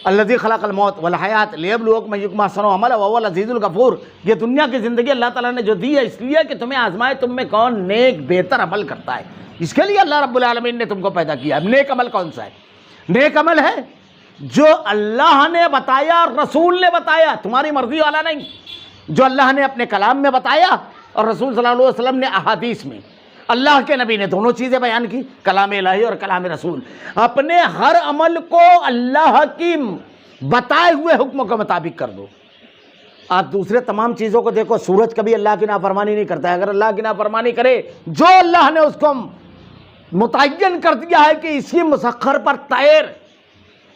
S1: الذی خلق الموت والحیات لیبلوکم ایکم احسن عملا وهو العزیز الغفور۔ یہ دنیا کی زندگی اللہ تعالیٰ نے جو دی ہے اس لیے کہ تمہیں آزمائے تم میں کون نیک بہتر عمل کرتا ہے، اس کے لیے اللہ رب العالمین نے تم کو پیدا کیا ہے۔ نیک عمل کون سا ہے؟ نیک عمل ہے جو اللہ نے بتایا اور رسول نے بتایا، تمہاری مرضی والا نہیں، جو اللہ نے اپنے کلام میں بتایا اور رسول صلی اللہ علیہ وسلم نے احادیث میں، اللہ کے نبی نے دونوں چیزیں بیان کی، کلام الہی اور کلام رسول، اپنے ہر عمل کو اللہ کی بتائے ہوئے حکموں کے مطابق کر دو۔ آپ دوسرے تمام چیزوں کو دیکھو، سورج کبھی اللہ کی نافرمانی نہیں کرتا ہے، اگر اللہ کی نافرمانی کرے، جو اللہ نے اس کو متعین کر دیا ہے کہ اسی مسخر پر طیر،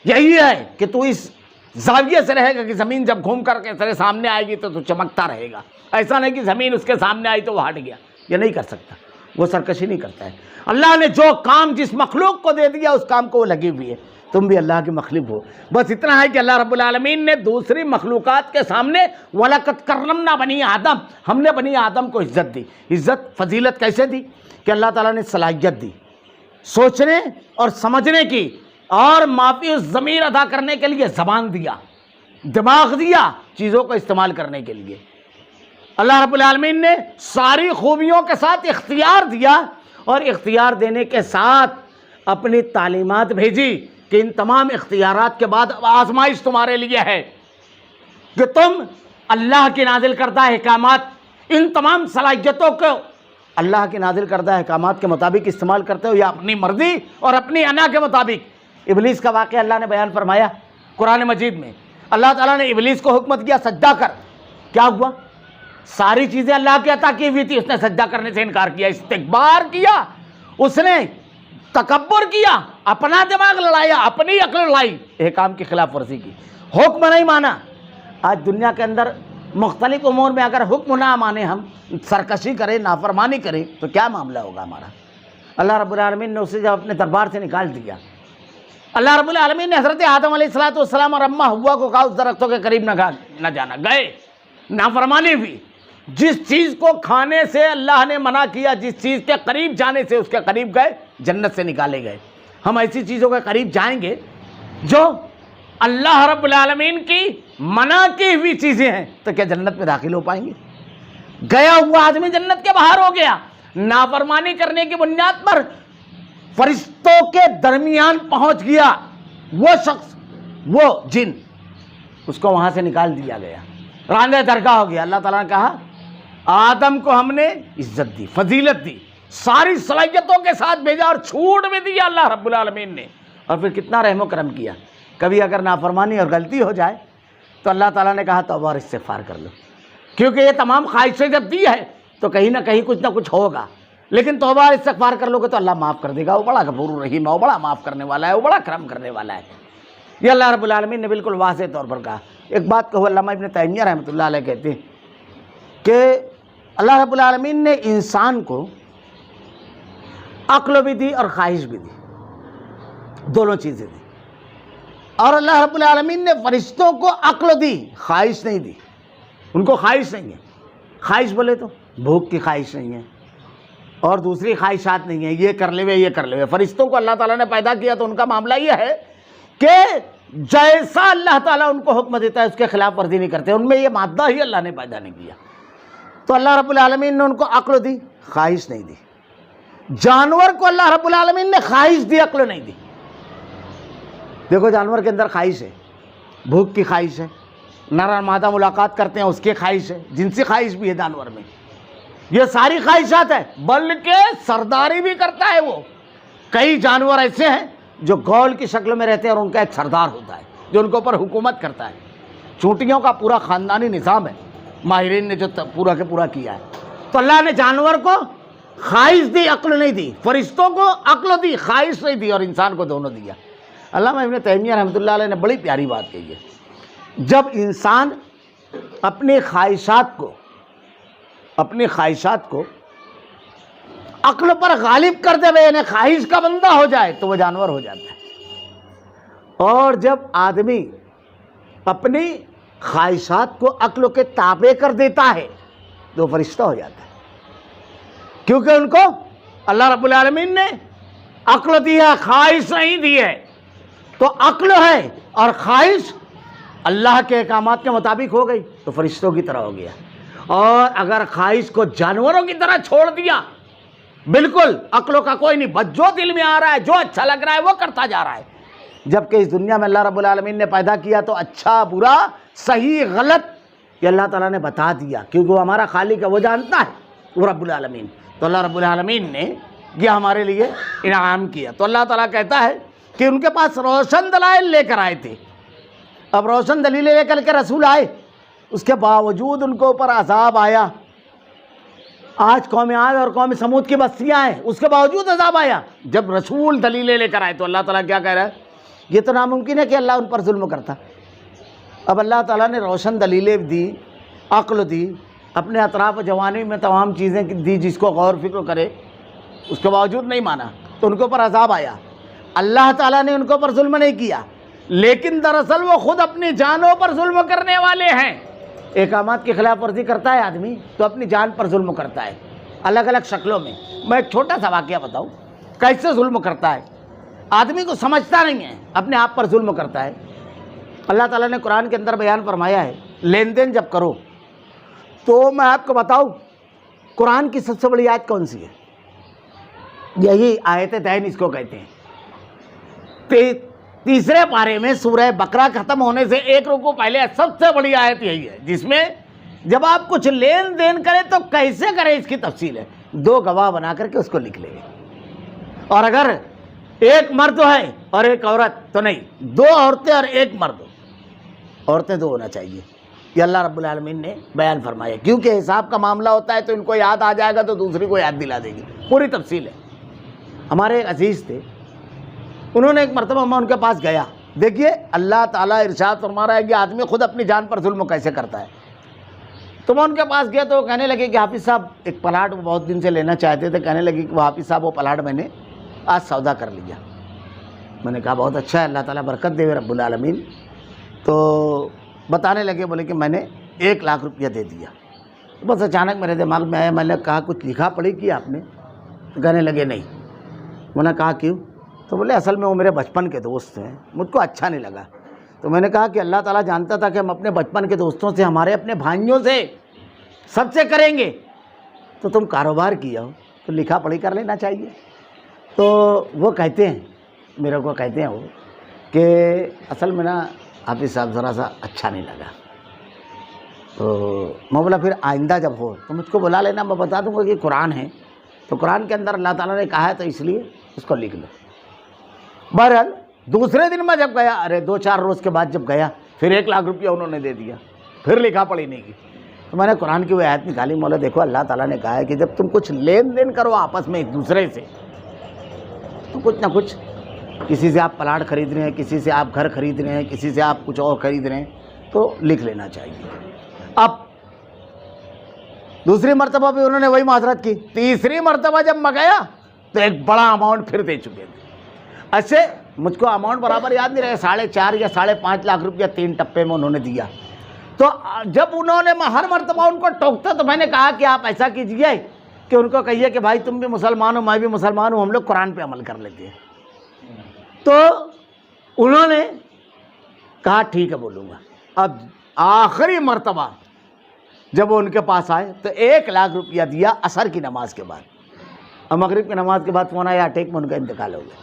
S1: یہی ہے کہ تو اس زاویے سے رہے گا کہ زمین جب گھوم کر کے تیرے سامنے آئے گی تو چمکتا رہے گا، ایسا نہیں کہ زمین اس کے سامنے آئی تو وہ ہٹ گیا، یہ نہیں کر سکتا، وہ سرکشی نہیں کرتا ہے۔ اللہ نے جو کام جس مخلوق کو دے دیا اس کام کو وہ لگی ہوئی ہے، تم بھی اللہ کی مخلوق ہو۔ بس اتنا ہے کہ اللہ رب العالمین نے دوسری مخلوقات کے سامنے وَلَقَدْ كَرَّمْنَا بَنِي آدم، ہم نے بنی آدم کو عزت دی۔ عزت فضیلت کیسے دی؟ کہ اللہ تعالیٰ نے صلاحیت دی سوچنے اور سمجھنے کی، اور معافی الضمیر ادا کرنے کے لیے زبان دیا، دماغ دیا چیزوں کو استعمال کرنے کے لیے۔ اللہ رب العالمین نے ساری خوبیوں کے ساتھ اختیار دیا، اور اختیار دینے کے ساتھ اپنی تعلیمات بھیجی کہ ان تمام اختیارات کے بعد آزمائش تمہارے لیے ہے کہ تم اللہ کی نازل کردہ احکامات، ان تمام صلاحیتوں کو اللہ کی نازل کردہ احکامات کے مطابق استعمال کرتے ہو یا اپنی مرضی اور اپنی انا کے مطابق۔ ابلیس کا واقعہ اللہ نے بیان فرمایا قرآن مجید میں، اللہ تعالیٰ نے ابلیس کو حکم دیا سجدہ کر، کیا ہوا؟ ساری چیزیں اللہ کی عطا کی ہوئی تھی، اس نے سجدہ کرنے سے انکار کیا، استکبار کیا، اس نے تکبر کیا، اپنا دماغ لڑایا، اپنی عقل لڑائی، احکام کی خلاف ورزی کی، حکم نہیں مانا۔ آج دنیا کے اندر مختلف امور میں اگر حکم نہ مانے، ہم سرکشی کریں، نافرمانی کریں، تو کیا معاملہ ہوگا ہمارا؟ اللہ رب العالمین نے اسے جب اپنے دربار سے نکال دیا، اللہ رب العالمین نے حضرت آدم علیہ السلام اور اماں حوا کو کہا اس درختوں کے قریب نہ جانا، گئے، نافرمانی ہوئی۔ جس چیز کو کھانے سے اللہ نے منع کیا، جس چیز کے قریب جانے سے اس کے قریب گئے، جنت سے نکالے گئے۔ ہم ایسی چیزوں کے قریب جائیں گے جو اللہ رب العالمین کی منع کی ہوئی چیزیں ہیں، تو کیا جنت میں داخل ہو پائیں گے؟ گیا ہوا آدمی جنت کے باہر ہو گیا، نافرمانی کرنے کی بنیاد پر فرشتوں کے درمیان پہنچ گیا وہ شخص، وہ جن، اس کو وہاں سے نکال دیا گیا، راندہ درگاہ ہو گیا۔ اللہ تعالیٰ نے کہا آدم کو ہم نے عزت دی، فضیلت دی، ساری صلاحیتوں کے ساتھ بھیجا اور چھوٹ بھی دیا اللہ رب العالمین نے، اور پھر کتنا رحم و کرم کیا۔ کبھی اگر نافرمانی اور غلطی ہو جائے تو اللہ تعالیٰ نے کہا توبہ اور استغفار کر لو، کیونکہ یہ تمام خواہشیں جب دی ہے تو کہیں نہ کہیں کچھ نہ کچھ ہوگا، لیکن توبہ اور استغفار کر لو گے تو اللہ معاف کر دے گا، وہ بڑا غفور الرحیم ہے، وہ بڑا معاف کرنے والا ہے، وہ بڑا کرم کرنے والا ہے۔ یہ اللہ رب العالمین نے بالکل واضح طور پر کہا۔ ایک بات کہو، علامہ ابن تیمیہ رحمۃ اللہ علیہ کہتے ہیں کہ اللہ رب العالمین نے انسان کو عقل بھی دی اور خواہش بھی دی، دونوں چیزیں دی، اور اللہ رب العالمین نے فرشتوں کو عقل دی، خواہش نہیں دی، ان کو خواہش نہیں ہے۔ خواہش بولے تو بھوک کی خواہش نہیں ہے اور دوسری خواہشات نہیں ہیں، یہ کر لے یہ کر لے۔ فرشتوں کو اللہ تعالیٰ نے پیدا کیا تو ان کا معاملہ یہ ہے کہ جیسا اللہ تعالیٰ ان کو حکم دیتا ہے اس کے خلاف ورزی نہیں کرتے، ان میں یہ مادہ ہی اللہ نے پیدا نہیں کیا۔ تو اللہ رب العالمین نے ان کو عقل دی، خواہش نہیں دی۔ جانور کو اللہ رب العالمین نے خواہش دی، عقل نہیں دی۔ دیکھو جانور کے اندر خواہش ہے، بھوک کی خواہش ہے، نر اور مادہ ملاقات کرتے ہیں اس کی خواہش ہے، جنسی خواہش بھی ہے جانور میں، یہ ساری خواہشات ہے، بلکہ سرداری بھی کرتا ہے وہ۔ کئی جانور ایسے ہیں جو گول کی شکل میں رہتے ہیں اور ان کا ایک سردار ہوتا ہے جو ان کے اوپر حکومت کرتا ہے۔ چونٹیوں کا پورا خاندانی نظام ہے، ماہرین نے جو پورا کے پورا کیا ہے۔ تو اللہ نے جانور کو خواہش دی، عقل نہیں دی، فرشتوں کو عقل دی، خواہش نہیں دی، اور انسان کو دونوں دیا۔ علامہ ابن تیمیہ رحمۃ اللہ علیہ نے بڑی پیاری بات کہی ہے، جب انسان اپنی خواہشات کو عقل پر غالب کر دے، یعنی خواہش کا بندہ ہو جائے تو وہ جانور ہو جاتا ہے، اور جب آدمی اپنی خواہشات کو عقل کے تابع کر دیتا ہے تو فرشتہ ہو جاتا ہے، کیونکہ ان کو اللہ رب العالمین نے عقل دی ہے، خواہش نہیں دی ہے۔ تو عقل ہے اور خواہش اللہ کے احکامات کے مطابق ہو گئی تو فرشتوں کی طرح ہو گیا، اور اگر خواہش کو جانوروں کی طرح چھوڑ دیا، بالکل عقلوں کا کوئی نہیں، بس جو دل میں آ رہا ہے، جو اچھا لگ رہا ہے وہ کرتا جا رہا ہے، جبکہ اس دنیا میں اللہ رب العالمین نے پیدا کیا تو اچھا برا صحیح غلط یہ اللہ تعالیٰ نے بتا دیا، کیونکہ وہ ہمارا خالق ہے، وہ جانتا ہے وہ رب العالمین۔ تو اللہ رب العالمین نے یہ ہمارے لیے انعام کیا۔ تو اللہ تعالیٰ کہتا ہے کہ ان کے پاس روشن دلائل لے کر آئے تھے، اب روشن دلیلیں لے کر کے رسول آئے، اس کے باوجود ان کے اوپر عذاب آیا۔ آج قوم عاد اور قوم سمود کی بستیاں ہیں، اس کے باوجود عذاب آیا جب رسول دلیلیں لے کر آئے۔ تو اللہ تعالیٰ کیا کہہ رہا ہے؟ یہ تو ناممکن ہے کہ اللہ ان پر ظلم کرتا۔ اب اللہ تعالیٰ نے روشن دلیلیں دی، عقل دی، اپنے اطراف و جوانب میں تمام چیزیں دی جس کو غور فکر کرے، اس کے باوجود نہیں مانا تو ان کے اوپر عذاب آیا۔ اللہ تعالیٰ نے ان کے اوپر ظلم نہیں کیا، لیکن دراصل وہ خود اپنی جانوں پر ظلم کرنے والے ہیں۔ احکامات کی خلاف ورزی کرتا ہے آدمی تو اپنی جان پر ظلم کرتا ہے الگ الگ شکلوں میں۔ میں ایک چھوٹا سا واقعہ بتاؤں کیسے ظلم کرتا ہے، آدمی کو سمجھتا نہیں ہے، اپنے آپ پر ظلم کرتا ہے۔ اللہ تعالیٰ نے قرآن کے اندر بیان فرمایا ہے لین دین جب کرو تو میں آپ کو بتاؤں قرآن کی سب سے بڑی آیت کون سی ہے؟ یہی آیت دین اس کو کہتے ہیں۔ تیسرے پارے میں سورہ بقرہ ختم ہونے سے ایک رکوع پہلے سب سے بڑی آیت یہی ہے، جس میں جب آپ کچھ لین دین کریں تو کیسے کریں اس کی تفصیل ہے۔ 2 گواہ بنا کر کے اس کو لکھ لیں گے، اور اگر ایک مرد ہے اور ایک عورت تو نہیں، 2 عورتیں اور ایک مرد، عورتیں 2 ہونا چاہیے۔ یہ اللہ رب العالمین نے بیان فرمایا، کیونکہ حساب کا معاملہ ہوتا ہے تو ان کو یاد آ جائے گا تو دوسری کو یاد دلا دے گی، پوری تفصیل ہے۔ ہمارے ایک عزیز تھے، انہوں نے ایک مرتبہ میں ان کے پاس گیا، دیکھیے اللہ تعالیٰ ارشاد فرما رہا ہے کہ آدمی خود اپنی جان پر ظلم کیسے کرتا ہے۔ تو میں ان کے پاس گیا تو وہ کہنے لگے کہ حافظ صاحب ایک پلاٹ وہ بہت دن سے لینا چاہتے تھے، کہنے لگے کہ وہ حافظ صاحب وہ پلاٹ میں نے آج سودا کر لیا۔ میں نے کہا بہت اچھا ہے، اللہ تعالیٰ برکت دے رب العالمین۔ تو بتانے لگے، بولے کہ میں نے 1 لاکھ روپیہ دے دیا۔ بس اچانک میرے دماغ میں آیا، میں نے کہا کچھ لکھا پڑھی کی آپ نے؟ کہنے لگے نہیں۔ میں نے کہا کیوں؟ تو بولے اصل میں وہ میرے بچپن کے دوست ہیں، مجھ کو اچھا نہیں لگا۔ تو میں نے کہا کہ اللہ تعالیٰ جانتا تھا کہ ہم اپنے بچپن کے دوستوں سے، ہمارے اپنے بھائیوں سے، سب سے کریں گے، تو تم کاروبار کیا ہو تو لکھا پڑھی کر لینا چاہیے۔ تو وہ کہتے ہیں، میرے کو کہتے ہیں وہ کہ اصل میں نا حافظ صاحب ذرا سا اچھا نہیں لگا، تو میں بولا پھر آئندہ جب ہو تو مجھ کو بلا لینا، میں بتا دوں گا کہ قرآن ہے، تو قرآن کے اندر اللہ تعالیٰ نے کہا ہے تو اس لیے اس کو لکھ لو۔ بہرحال دوسرے دن میں جب گیا، 2-4 روز کے بعد جب گیا، پھر 1 لاکھ روپیہ انہوں نے دے دیا، پھر لکھا پڑھی نہیں کی۔ تو میں نے قرآن کی وہ آیت نکالی، مولا دیکھو اللہ تعالیٰ نے کہا ہے کہ جب تم کچھ لین دین کرو آپس میں ایک دوسرے سے تو کچھ نہ کچھ، کسی سے آپ پلاٹ خرید رہے ہیں، کسی سے آپ گھر خرید رہے ہیں، کسی سے آپ کچھ اور خرید رہے ہیں تو لکھ لینا چاہیے۔ اب دوسری مرتبہ بھی انہوں نے وہی معذرت کی، تیسری مرتبہ جب میں گیا تو ایک بڑا اماؤنٹ پھر دے چکے تھے۔ ایسے مجھ کو اماؤنٹ برابر یاد نہیں رہے، 4.5 یا 5.5 لاکھ روپیہ 3 ٹپے میں انہوں نے دیا۔ تو جب انہوں نے ہر مرتبہ ان کو ٹوکتا تو میں نے کہا کہ آپ ایسا کیجئے کہ ان کو کہیے کہ بھائی تم بھی مسلمان ہو، میں بھی مسلمان ہوں، ہم لوگ قرآن پہ عمل کر لیتے ہیں۔ تو انہوں نے کہا ٹھیک ہے بولوں گا۔ اب آخری مرتبہ جب وہ ان کے پاس آئے تو 1 لاکھ روپیہ دیا عصر کی نماز کے بعد، اور مغرب کی نماز کے بعد فون آیا اٹیک میں ان کا انتقال ہو گیا۔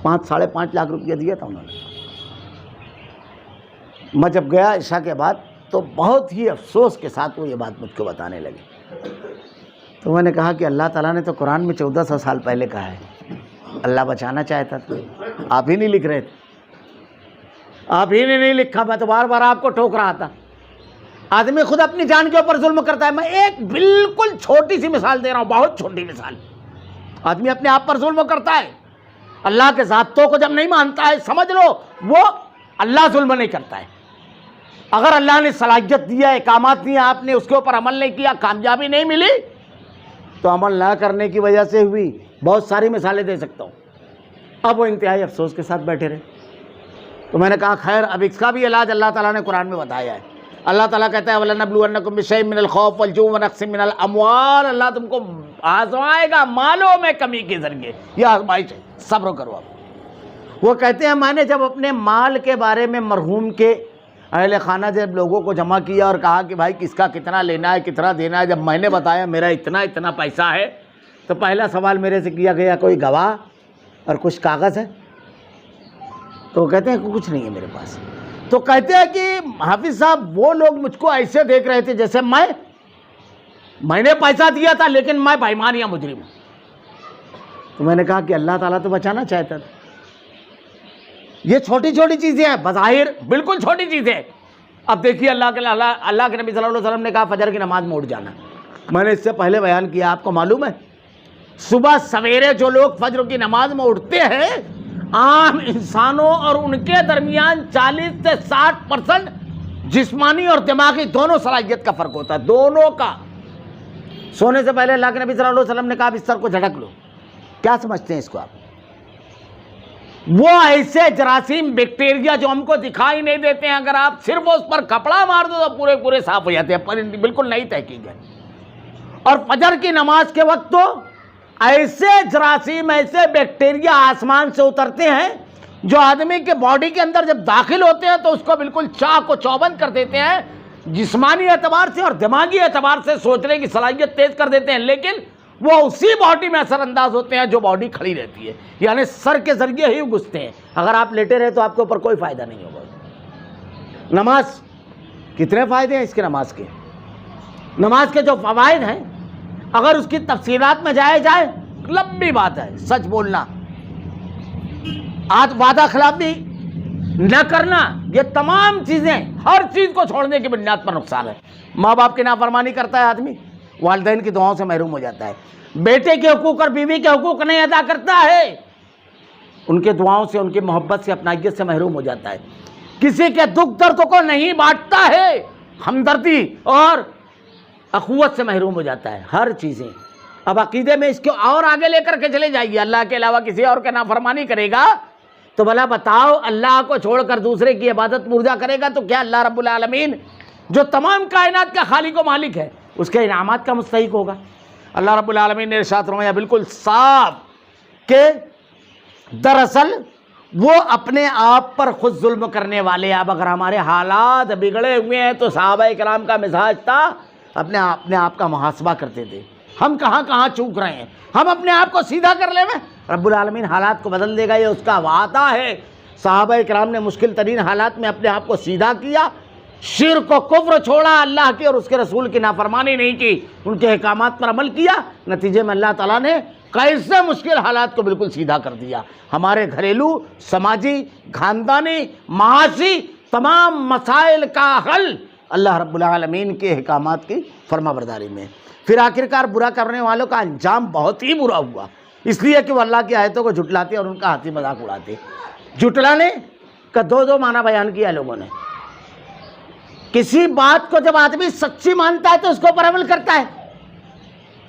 S1: 5-5.5 لاکھ روپیہ دیا تھا انہوں نے۔ میں جب گیا عشاء کے بعد تو بہت ہی افسوس کے ساتھ وہ یہ بات مجھ کو بتانے لگے۔ تو میں نے کہا کہ اللہ تعالیٰ نے تو قرآن میں 1400 سال پہلے کہا ہے، اللہ بچانا چاہتا تھا، آپ ہی نہیں لکھ رہے تھے، آپ ہی نے نہیں لکھا، میں تو بار بار آپ کو ٹوک رہا تھا۔ آدمی خود اپنی جان کے اوپر ظلم کرتا ہے۔ میں ایک بالکل چھوٹی سی مثال دے رہا ہوں، بہت چھوٹی مثال۔ آدمی اپنے آپ پر ظلم کرتا ہے، اللہ کے ذاتوں کو جب نہیں مانتا ہے سمجھ لو وہ اللہ ظلم نہیں کرتا ہے۔ اگر اللہ نے صلاحیت دیا، احکامات دیا، آپ نے اس کے اوپر عمل نہیں کیا، کامیابی نہیں ملی تو عمل نہ کرنے کی وجہ سے ہوئی، بہت ساری مثالیں دے سکتا ہوں۔ اب وہ انتہائی افسوس کے ساتھ بیٹھے رہے۔ تو میں نے کہا خیر اب اس کا بھی علاج اللہ تعالیٰ نے قرآن میں بتایا ہے۔ اللہ تعالیٰ کہتا ہے وَلَنَبْلُوَنَّكُمْ بِشَيْءٍ مِّنَ الْخَوْفِ وَالْجُوعِ وَنَقْصٍ مِّنَ الْأَمْوَالِ، اللہ تم کو آزمائے گا مالوں میں کمی کے ذریعے، یہ آزمائش ہے، صبر کرو آپ۔ وہ کہتے ہیں میں نے جب اپنے مال کے بارے میں مرحوم کے اہل خانہ جب لوگوں کو جمع کیا اور کہا کہ بھائی کس کا کتنا لینا ہے، کتنا دینا ہے، جب میں نے بتایا میرا اتنا پیسہ ہے تو پہلا سوال میرے سے کیا گیا کوئی گواہ اور کچھ کاغذ ہے؟ تو وہ کہتے ہیں کہ کچھ نہیں ہے میرے پاس. تو کہتے ہیں کہ حافظ صاحب وہ لوگ مجھ کو ایسے دیکھ رہے تھے جیسے میں نے پیسہ دیا تھا لیکن میں بےایمان یا مجرم ہوں. تو میں نے کہا کہ اللہ تعالیٰ تو بچانا چاہتا تھا. یہ چھوٹی چھوٹی چیزیں ہیں, بظاہر بالکل چھوٹی چیزیں. اب دیکھیے اللہ کے نبی صلی اللہ علیہ وسلم نے کہا فجر کی نماز میں اٹھ جانا. میں نے اس سے پہلے بیان کیا, آپ کو معلوم ہے صبح سویرے جو لوگ فجر کی نماز میں اٹھتے ہیں عام انسانوں اور ان کے درمیان 40 سے 60% جسمانی اور دماغی دونوں صلاحیت کا فرق ہوتا ہے, دونوں کا. سونے سے پہلے اللہ کے نبی صلی اللہ علیہ وسلم نے کہا بستر کو جھٹک لو. کیا سمجھتے ہیں اس کو آپ؟ وہ ایسے جراثیم بیکٹیریا جو ہم کو دکھائی نہیں دیتے ہیں, اگر آپ صرف اس پر کپڑا مار دو تو پورے صاف ہو جاتے ہیں. بالکل نئی تحقیق ہے. اور فجر کی نماز کے وقت تو ایسے جراثیم, ایسے بیکٹیریا آسمان سے اترتے ہیں جو آدمی کے باڈی کے اندر جب داخل ہوتے ہیں تو اس کو بالکل چاق و چوبند کر دیتے ہیں, جسمانی اعتبار سے اور دماغی اعتبار سے سوچنے کی صلاحیت تیز کر دیتے ہیں, لیکن وہ اسی باڈی میں اثر انداز ہوتے ہیں جو باڈی کھڑی رہتی ہے, یعنی سر کے ذریعے ہی گھستے ہیں. اگر آپ لیٹے رہے تو آپ کے اوپر کوئی فائدہ نہیں ہوگا. نماز کتنے فائدے ہیں اس کے, نماز کے جو فوائد ہیں اگر اس کی تفصیلات میں جائے لمبی بات ہے. سچ بولنا, وعدہ خلافی نہ کرنا, یہ تمام چیزیں, ہر چیز کو چھوڑنے کی بنیاد پر نقصان ہے. ماں باپ کی نافرمانی کرتا ہے آدمی, والدین کی دعاؤں سے محروم ہو جاتا ہے. بیٹے کے حقوق اور بیوی کے حقوق نہیں ادا کرتا ہے, ان کے دعاؤں سے, ان کی محبت سے, اپنائیت سے محروم ہو جاتا ہے. کسی کے دکھ درد کو نہیں بانٹتا ہے, ہمدردی اور اخوت سے محروم ہو جاتا ہے. ہر چیزیں. اب عقیدے میں اس کو اور آگے لے کر کے چلے جائیے. اللہ کے علاوہ کسی اور کے نافرمانی کرے گا تو بھلا بتاؤ, اللہ کو چھوڑ کر دوسرے کی عبادت پورجا کرے گا تو کیا اللہ رب العالمین جو تمام کائنات کا خالق و مالک ہے اس کے انعامات کا مستحق ہوگا؟ اللہ رب العالمین نے ارشاد فرمایا بالکل صاف کہ دراصل وہ اپنے آپ پر خود ظلم کرنے والے. اب اگر ہمارے حالات بگڑے ہوئے ہیں تو صحابہ کرام کا مزاج تھا اپنے آپ کا محاسبہ کرتے تھے. ہم کہاں چوک رہے ہیں, ہم اپنے آپ کو سیدھا کر لیں. رب العالمین حالات کو بدل دے گا, یہ اس کا وعدہ ہے. صحابہ کرام نے مشکل ترین حالات میں اپنے آپ کو سیدھا کیا, شرک و کفر چھوڑا, اللہ کی اور اس کے رسول کی نافرمانی نہیں کی, ان کے احکامات پر عمل کیا. نتیجے میں اللہ تعالیٰ نے کیسے مشکل حالات کو بالکل سیدھا کر دیا. ہمارے گھریلو, سماجی, خاندانی, معاشی تمام مسائل کا حل اللہ رب العالمین کے احکامات کی فرما برداری میں. پھر آخرکار برا کرنے والوں کا انجام بہت ہی برا ہوا, اس لیے کہ وہ اللہ کی آیتوں کو جھٹلاتے اور ان کا ہنسی مذاق اڑاتے. جھٹلانے کا دو معنی بیان کیا لوگوں نے. کسی بات کو جب آدمی سچی مانتا ہے تو اس کے اوپر عمل کرتا ہے,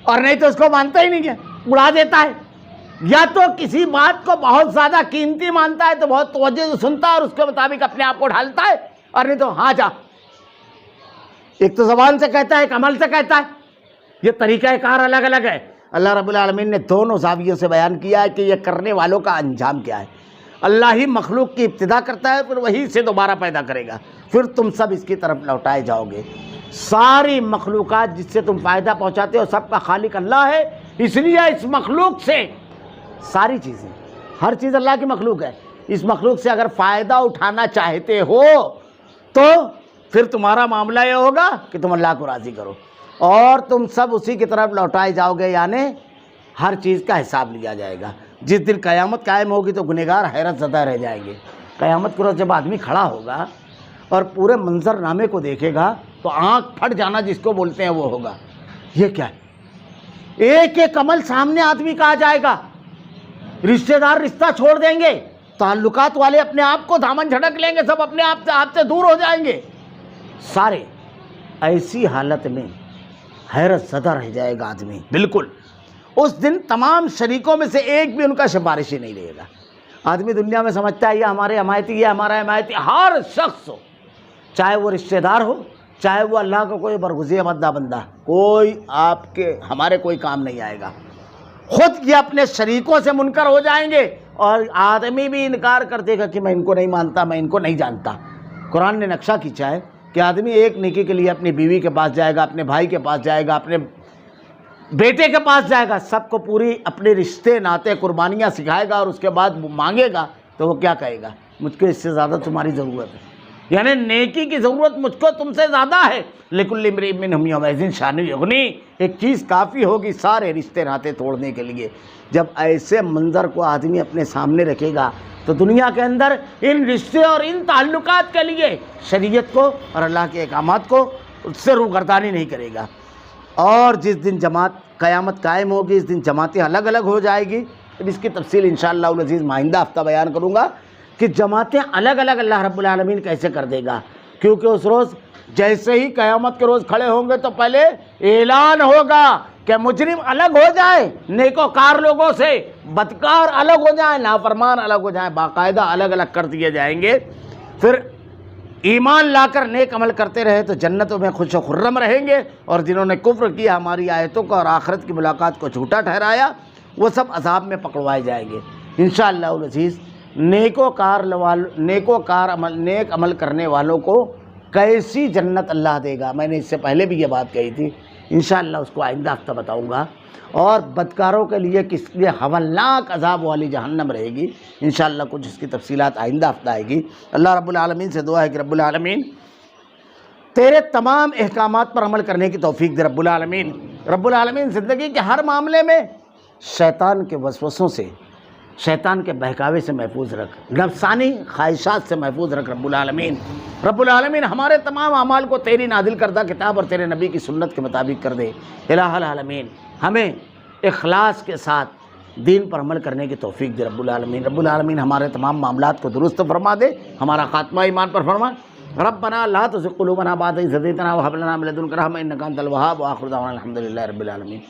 S1: اور نہیں تو اس کو مانتا ہی نہیں ہے, اڑا دیتا ہے. یا تو کسی بات کو بہت زیادہ قیمتی مانتا ہے تو بہت توجہ سے سنتا ہے اور اس کے مطابق اپنے آپ کو ڈھالتا ہے, اور نہیں تو ہاں جا. ایک تو زبان سے کہتا ہے, ایک عمل سے کہتا ہے. یہ طریقہ کار الگ الگ ہے. اللہ رب العالمین نے دونوں زاویوں سے بیان کیا ہے کہ یہ کرنے والوں کا انجام کیا ہے. اللہ ہی مخلوق کی ابتدا کرتا ہے, پھر وہی سے دوبارہ پیدا کرے گا, پھر تم سب اس کی طرف لوٹائے جاؤ گے. ساری مخلوقات جس سے تم فائدہ پہنچاتے ہو سب کا خالق اللہ ہے. اس لیے اس مخلوق سے ساری چیزیں, ہر چیز اللہ کی مخلوق ہے, اس مخلوق سے اگر فائدہ اٹھانا چاہتے ہو تو پھر تمہارا معاملہ یہ ہوگا کہ تم اللہ کو راضی کرو اور تم سب اسی کی طرف لوٹائے جاؤ گے, یعنی ہر چیز کا حساب لیا جائے گا. جس دن قیامت قائم ہوگی تو گنہگار حیرت زدہ رہ جائیں گے. قیامت کے روز جب آدمی کھڑا ہوگا اور پورے منظر نامے کو دیکھے گا تو آنکھ پھٹ جانا جس کو بولتے ہیں وہ ہوگا. یہ کیا ہے؟ ایک ایک عمل سامنے آدمی کا آ جائے گا. رشتہ دار رشتہ چھوڑ دیں گے, تعلقات والے اپنے آپ کو دامن جھٹک لیں گے, سب اپنے آپ سے دور ہو جائیں گے سارے. ایسی حالت میں حیرت زدہ رہ جائے گا آدمی. بالکل اس دن تمام شریکوں میں سے ایک بھی ان کا سفارشی نہیں رہے گا. آدمی دنیا میں سمجھتا ہے یہ ہمارے حمایتی, یہ ہمارا حمایتی. ہر شخص ہو, چاہے وہ رشتہ دار ہو, چاہے وہ اللہ کا کوئی برگزیدہ بندہ, کوئی آپ کے ہمارے کوئی کام نہیں آئے گا. خود یہ اپنے شریکوں سے منکر ہو جائیں گے اور آدمی بھی انکار کر دے گا کہ میں ان کو نہیں مانتا, میں ان کو نہیں جانتا. قرآن نے نقشہ کھینچا ہے کہ آدمی ایک نیکی کے لیے اپنی بیوی کے پاس جائے گا, اپنے بھائی کے پاس جائے گا, اپنے بیٹے کے پاس جائے گا, سب کو پوری اپنے رشتے ناطے قربانیاں سکھائے گا اور اس کے بعد مانگے گا تو وہ کیا کہے گا؟ مجھ کو اس سے زیادہ تمہاری ضرورت ہے، یعنی نیکی کی ضرورت مجھ کو تم سے زیادہ ہے۔ لِكُلِّ امْرِئٍ مِّنْهُمْ يَوْمَئِذٍ شَأْنٌ يُغْنِيهِ، ایک چیز کافی ہوگی سارے رشتے ناطے توڑنے کے لیے۔ جب ایسے منظر کو آدمی اپنے سامنے رکھے گا تو دنیا کے اندر ان رشتے اور ان تعلقات کے لیے شریعت کو اور اللہ کے احکامات کو اس سے روگردانی نہیں کرے گا۔ اور جس دن جماعت قیامت قائم ہوگی، اس دن جماعتیں الگ الگ ہو جائے گی، پھر اس کی تفصیل انشاءاللہ العزیز آئندہ ہفتہ بیان کروں گا کہ جماعتیں الگ الگ اللہ رب العالمین کیسے کر دے گا، کیونکہ اس روز جیسے ہی قیامت کے روز کھڑے ہوں گے تو پہلے اعلان ہوگا کہ مجرم الگ ہو جائیں نیکوکار لوگوں سے، بدکار الگ ہو جائیں، نافرمان الگ ہو جائیں، باقاعدہ الگ الگ کر دیے جائیں گے۔ پھر ایمان لا کر نیک عمل کرتے رہے تو جنتوں میں خوش و خرم رہیں گے، اور جنہوں نے کفر کیا ہماری آیتوں کو اور آخرت کی ملاقات کو جھوٹا ٹھہرایا وہ سب عذاب میں پکڑوائے جائیں گے۔ انشاءاللہ العزیز نیک عمل کرنے والوں کو کیسی جنت اللہ دے گا، میں نے اس سے پہلے بھی یہ بات کہی تھی، انشاءاللہ اس کو آئندہ ہفتہ بتاؤں گا۔ اور بدکاروں کے لیے کس لیے ہولناک عذاب والی جہنم رہے گی، انشاءاللہ کچھ اس کی تفصیلات آئندہ ہفتہ آئے گی۔ اللہ رب العالمین سے دعا ہے کہ رب العالمین تیرے تمام احکامات پر عمل کرنے کی توفیق دے۔ رب العالمین زندگی کے ہر معاملے میں شیطان کے وسوسوں سے، شیطان کے بہکاوے سے محفوظ رکھ، نفسانی خواہشات سے محفوظ رکھ۔ رب العالمین ہمارے تمام اعمال کو تیری نازل کردہ کتاب اور تیرے نبی کی سنت کے مطابق کر دے۔ الہ العالمین ہمیں اخلاص کے ساتھ دین پر عمل کرنے کی توفیق دے۔ رب العالمین ہمارے تمام معاملات کو درست فرما دے، ہمارا خاتمہ ایمان پر فرما۔ ربنا لا تزغ قلوبنا بعد إذ هديتنا وهب لنا من لدنك رحمة إنك أنت الوهاب، وآخر دعوانا الحمد لله رب العالمين۔